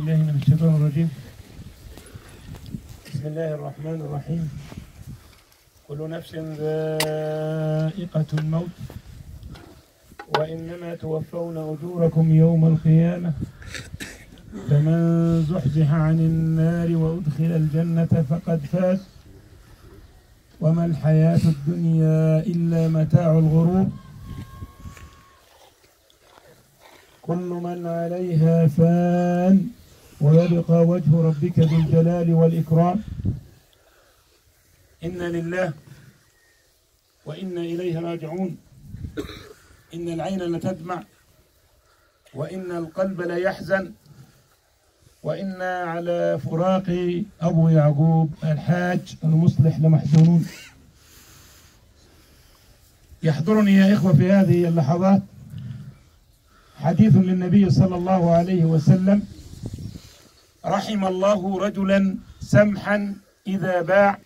الله من الشيطان الرجيم. بسم الله الرحمن الرحيم. كل نفس ذائقة الموت وإنما توفون أجوركم يوم القيامة فمن زحزح عن النار وأدخل الجنة فقد فاز وما الحياة الدنيا إلا متاع الغرور. كل من عليها فان ويبقى وجه ربك ذو الجلال والإكرام. إنا لله وإنا إليه راجعون. إن العين لتدمع وإن القلب ليحزن وإنا على فراق أبو يعقوب الحاج المصلح لمحزونون. يحضرني يا إخوة في هذه اللحظات حديث للنبي صلى الله عليه وسلم: رحم الله رجلا سمحا إذا باع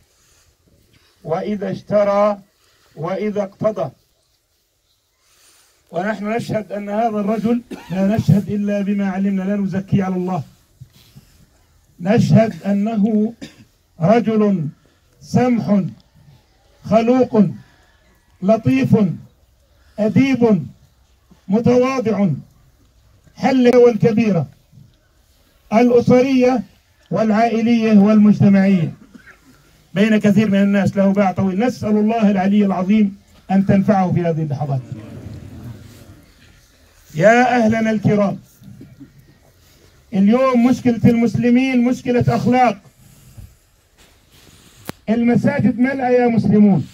وإذا اشترى وإذا اقتضى. ونحن نشهد أن هذا الرجل لا نشهد إلا بما علمنا، لا نزكي على الله، نشهد أنه رجل سمح خلوق لطيف أديب متواضع، حل والكبيرة الأسرية والعائلية والمجتمعية بين كثير من الناس، له باع طويل. نسأل الله العلي العظيم أن تنفعه في هذه اللحظات. يا أهلنا الكرام، اليوم مشكلة المسلمين مشكلة أخلاق. المساجد ملأ يا مسلمون،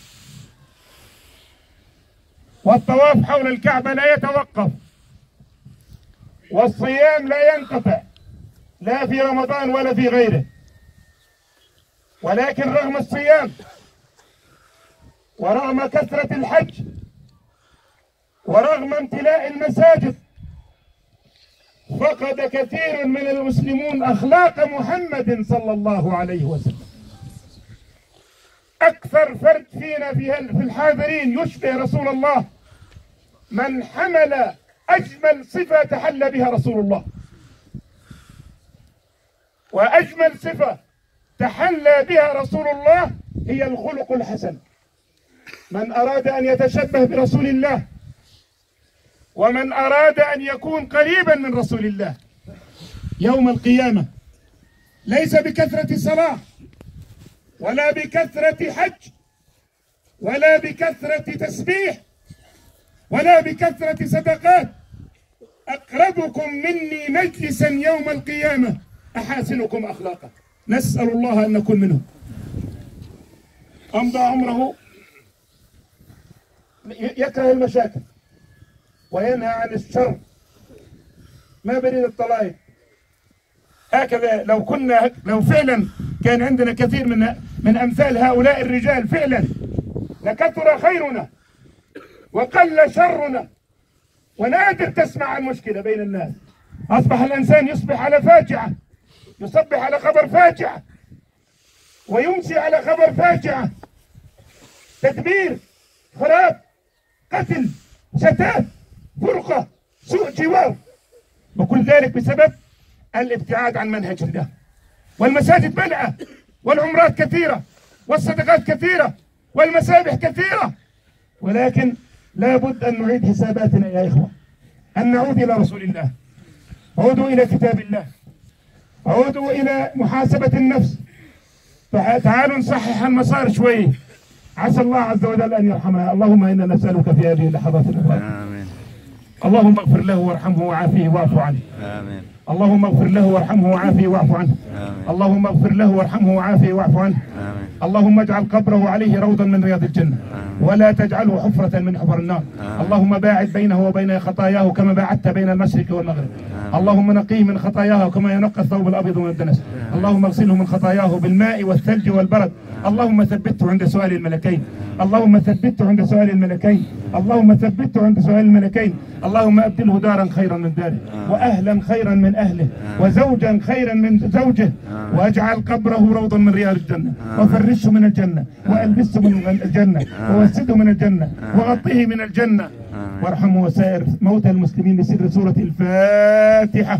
والطواف حول الكعبة لا يتوقف، والصيام لا ينقطع لا في رمضان ولا في غيره. ولكن رغم الصيام ورغم كثرة الحج ورغم امتلاء المساجد فقد كثير من المسلمون أخلاق محمد صلى الله عليه وسلم. أكثر فرد فينا في الحاضرين يشبه رسول الله، من حمل أجمل صفة تحلى بها رسول الله، وأجمل صفة تحلى بها رسول الله هي الخلق الحسن. من أراد أن يتشبه برسول الله ومن أراد أن يكون قريبا من رسول الله يوم القيامة، ليس بكثرة صلاة ولا بكثرة حج ولا بكثرة تسبيح ولا بكثرة صدقات، أقربكم مني مجلسا يوم القيامة أحاسنكم أخلاقا. نسأل الله أن نكون منهم. أمضى عمره يكره المشاكل وينهى عن الشر، ما بريد الطلائع. هكذا لو فعلا كان عندنا كثير من أمثال هؤلاء الرجال فعلا لكثر خيرنا وقل شرنا، ونادر تسمع عن مشكلة بين الناس. أصبح الإنسان يصبح على فاجعة، يصبح على خبر فاجعة ويمسي على خبر فاجعة، تدمير، خراب، قتل، شتات، فرقة، سوء جوار، وكل ذلك بسبب الابتعاد عن منهج الله. والمساجد ملأة والعمرات كثيرة والصدقات كثيرة والمسابح كثيرة، ولكن لا بد أن نعيد حساباتنا يا إخوة، أن نعود إلى رسول الله، عودوا إلى كتاب الله، عودوا إلى محاسبة النفس، تعالوا نصحح المسار شوي، عسى الله عز وجل أن يرحمها. اللهم إنا نسألك في هذه اللحظات آمين. اللهم اغفر له وارحمه وعافيه واعف عنه. آمين. اللهم اغفر له وارحمه وعافيه واعف عنه. آمين. اللهم اغفر له وارحمه وعافيه واعف عنه. آمين. اللهم اجعل قبره عليه روضا من رياض الجنة، ولا تجعله حفرة من حفر النار. اللهم باعد بينه وبين خطاياه كما باعدت بين المشرق والمغرب. اللهم نقيه من خطاياه كما ينقى الثوب الأبيض من الدنس. اللهم اغسله من خطاياه بالماء والثلج والبرد. اللهم ثبته عند سؤال الملكين. اللهم ثبته عند سؤال الملكين. اللهم ثبته عند سؤال الملكين. اللهم أبدله دارا خيرا من داره، وأهلا خيرا من أهله، وزوجا خيرا من زوجه، واجعل قبره روضا من رياض الجنة، وفرشه من الجنة، وألبسه من الجنة، ووسده من الجنة، وغطيه من الجنة، وارحمه وسائر موتى المسلمين بسر سورة الفاتحة.